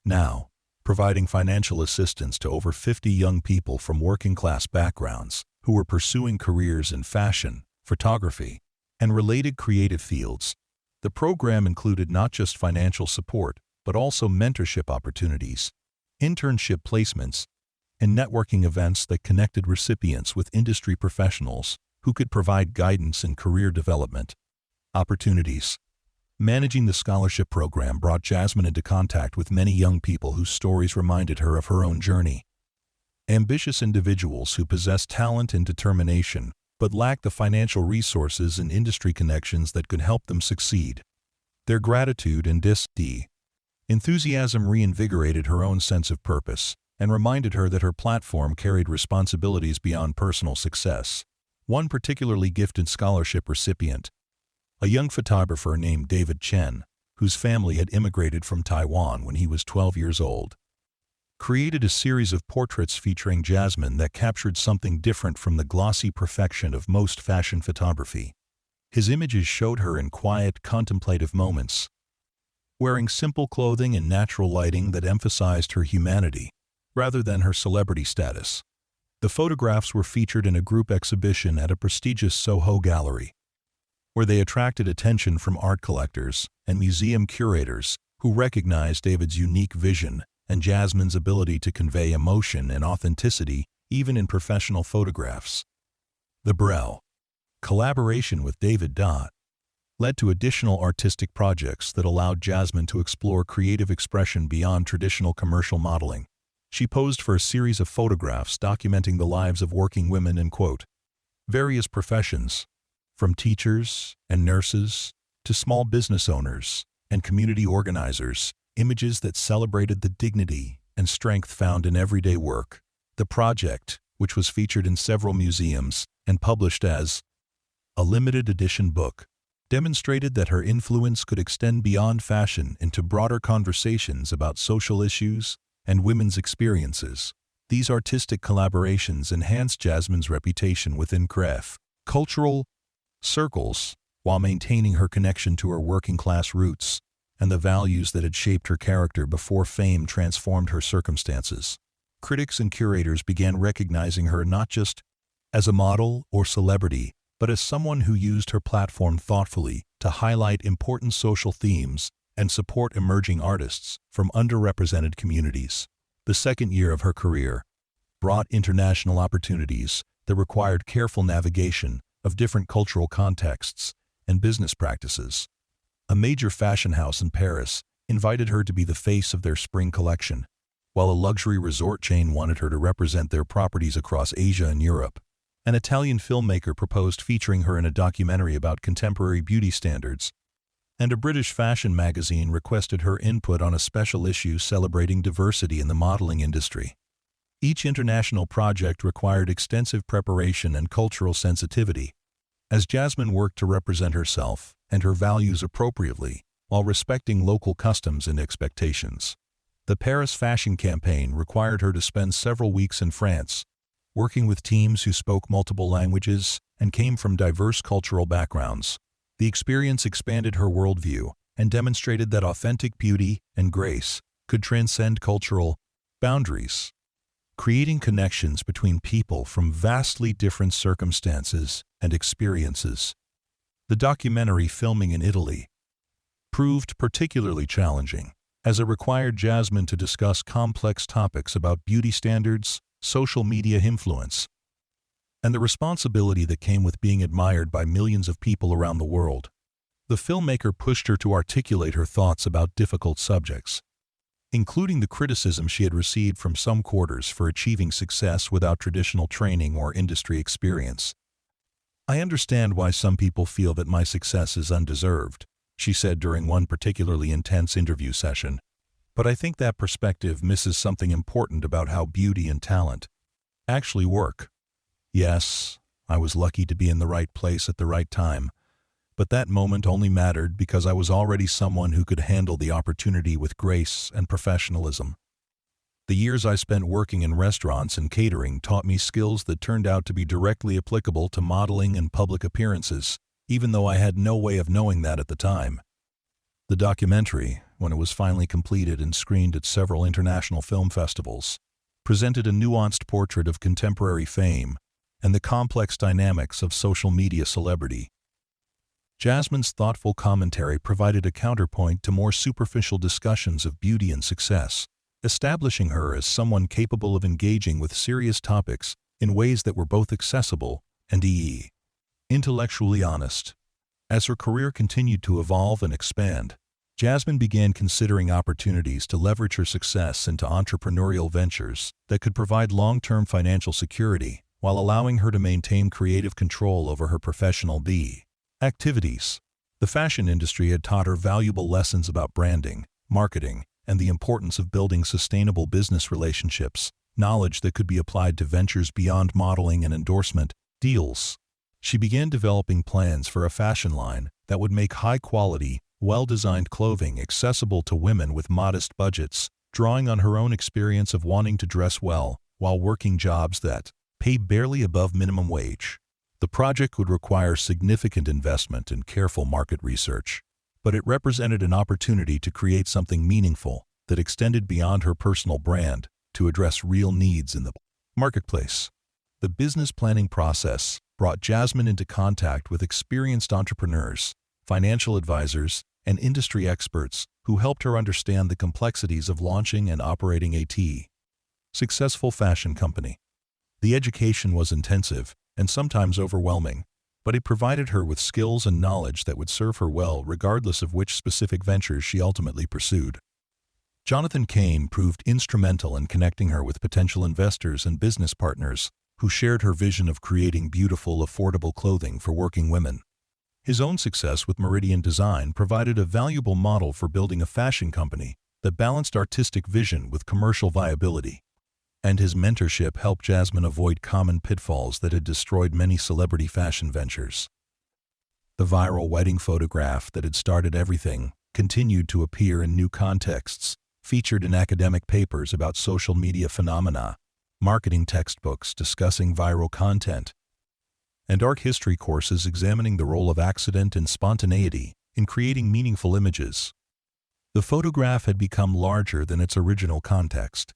now providing financial assistance to over 50 young people from working-class backgrounds who were pursuing careers in fashion, photography, and related creative fields. The program included not just financial support, but also mentorship opportunities, internship placements, and networking events that connected recipients with industry professionals who could provide guidance and career development opportunities. Managing the scholarship program brought Jasmine into contact with many young people whose stories reminded her of her own journey. Ambitious individuals who possessed talent and determination, but lacked the financial resources and industry connections that could help them succeed. Their gratitude and enthusiasm reinvigorated her own sense of purpose and reminded her that her platform carried responsibilities beyond personal success. One particularly gifted scholarship recipient, a young photographer named David Chen, whose family had immigrated from Taiwan when he was 12 years old, created a series of portraits featuring Jasmine that captured something different from the glossy perfection of most fashion photography. His images showed her in quiet, contemplative moments, wearing simple clothing and natural lighting that emphasized her humanity rather than her celebrity status. The photographs were featured in a group exhibition at a prestigious Soho gallery, where they attracted attention from art collectors and museum curators who recognized David's unique vision and Jasmine's ability to convey emotion and authenticity even in professional photographs. The Brel collaboration with David led to additional artistic projects that allowed Jasmine to explore creative expression beyond traditional commercial modeling. She posed for a series of photographs documenting the lives of working women in various professions, from teachers and nurses to small business owners and community organizers, images that celebrated the dignity and strength found in everyday work. The project, which was featured in several museums and published as a limited edition book, demonstrated that her influence could extend beyond fashion into broader conversations about social issues and women's experiences. These artistic collaborations enhanced Jasmine's reputation within cultural circles while maintaining her connection to her working-class roots and the values that had shaped her character before fame transformed her circumstances. Critics and curators began recognizing her not just as a model or celebrity, but as someone who used her platform thoughtfully to highlight important social themes and support emerging artists from underrepresented communities. The second year of her career brought international opportunities that required careful navigation of different cultural contexts and business practices. A major fashion house in Paris invited her to be the face of their spring collection, while a luxury resort chain wanted her to represent their properties across Asia and Europe. An Italian filmmaker proposed featuring her in a documentary about contemporary beauty standards, and a British fashion magazine requested her input on a special issue celebrating diversity in the modeling industry. Each international project required extensive preparation and cultural sensitivity, as Jasmine worked to represent herself and her values appropriately while respecting local customs and expectations. The Paris Fashion Campaign required her to spend several weeks in France, working with teams who spoke multiple languages and came from diverse cultural backgrounds. The experience expanded her worldview and demonstrated that authentic beauty and grace could transcend cultural boundaries, creating connections between people from vastly different circumstances and experiences. The documentary filming in Italy proved particularly challenging, as it required Jasmine to discuss complex topics about beauty standards, social media influence, and the responsibility that came with being admired by millions of people around the world. The filmmaker pushed her to articulate her thoughts about difficult subjects, including the criticism she had received from some quarters for achieving success without traditional training or industry experience. "I understand why some people feel that my success is undeserved," she said during one particularly intense interview session. "But I think that perspective misses something important about how beauty and talent actually work. Yes, I was lucky to be in the right place at the right time, but that moment only mattered because I was already someone who could handle the opportunity with grace and professionalism. The years I spent working in restaurants and catering taught me skills that turned out to be directly applicable to modeling and public appearances, even though I had no way of knowing that at the time." The documentary, when it was finally completed and screened at several international film festivals, presented a nuanced portrait of contemporary fame and the complex dynamics of social media celebrity. Jasmine's thoughtful commentary provided a counterpoint to more superficial discussions of beauty and success, establishing her as someone capable of engaging with serious topics in ways that were both accessible and intellectually honest. As her career continued to evolve and expand, Jasmine began considering opportunities to leverage her success into entrepreneurial ventures that could provide long-term financial security while allowing her to maintain creative control over her professional activities. The fashion industry had taught her valuable lessons about branding, marketing, and the importance of building sustainable business relationships, knowledge that could be applied to ventures beyond modeling and endorsement deals. She began developing plans for a fashion line that would make high-quality, well-designed clothing accessible to women with modest budgets, drawing on her own experience of wanting to dress well while working jobs that pay barely above minimum wage. The project would require significant investment and careful market research, but it represented an opportunity to create something meaningful that extended beyond her personal brand to address real needs in the marketplace. The business planning process brought Jasmine into contact with experienced entrepreneurs, financial advisors, and industry experts who helped her understand the complexities of launching and operating a successful fashion company. The education was intensive and sometimes overwhelming, but it provided her with skills and knowledge that would serve her well regardless of which specific ventures she ultimately pursued. Jonathan Kane proved instrumental in connecting her with potential investors and business partners who shared her vision of creating beautiful, affordable clothing for working women. His own success with Meridian Design provided a valuable model for building a fashion company that balanced artistic vision with commercial viability. And his mentorship helped Jasmine avoid common pitfalls that had destroyed many celebrity fashion ventures. The viral wedding photograph that had started everything continued to appear in new contexts, featured in academic papers about social media phenomena, marketing textbooks discussing viral content, and art history courses examining the role of accident and spontaneity in creating meaningful images. The photograph had become larger than its original context,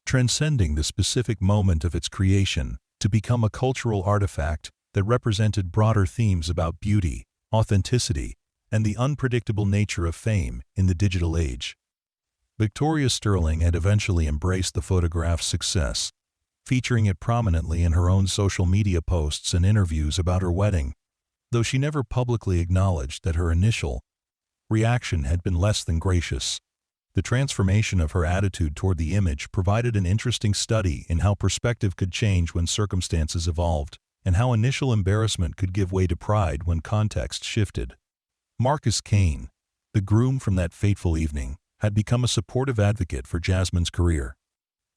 transcending the specific moment of its creation to become a cultural artifact that represented broader themes about beauty, authenticity, and the unpredictable nature of fame in the digital age. Victoria Sterling had eventually embraced the photograph's success, featuring it prominently in her own social media posts and interviews about her wedding, though she never publicly acknowledged that her initial reaction had been less than gracious. The transformation of her attitude toward the image provided an interesting study in how perspective could change when circumstances evolved, and how initial embarrassment could give way to pride when context shifted. Marcus Kane, the groom from that fateful evening, had become a supportive advocate for Jasmine's career,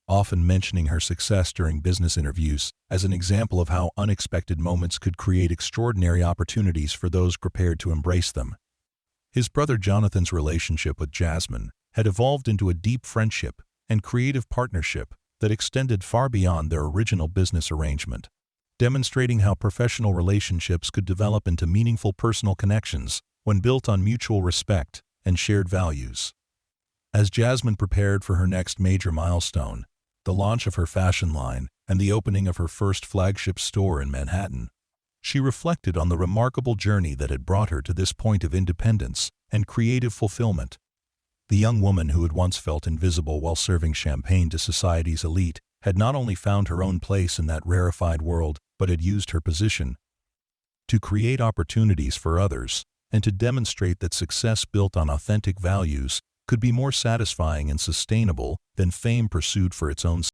often mentioning her success during business interviews as an example of how unexpected moments could create extraordinary opportunities for those prepared to embrace them. His brother Jonathan's relationship with Jasmine had evolved into a deep friendship and creative partnership that extended far beyond their original business arrangement, demonstrating how professional relationships could develop into meaningful personal connections when built on mutual respect and shared values. As Jasmine prepared for her next major milestone, the launch of her fashion line and the opening of her first flagship store in Manhattan, She reflected on the remarkable journey that had brought her to this point of independence and creative fulfillment. The young woman who had once felt invisible while serving champagne to society's elite had not only found her own place in that rarefied world, but had used her position to create opportunities for others and to demonstrate that success built on authentic values could be more satisfying and sustainable than fame pursued for its own sake.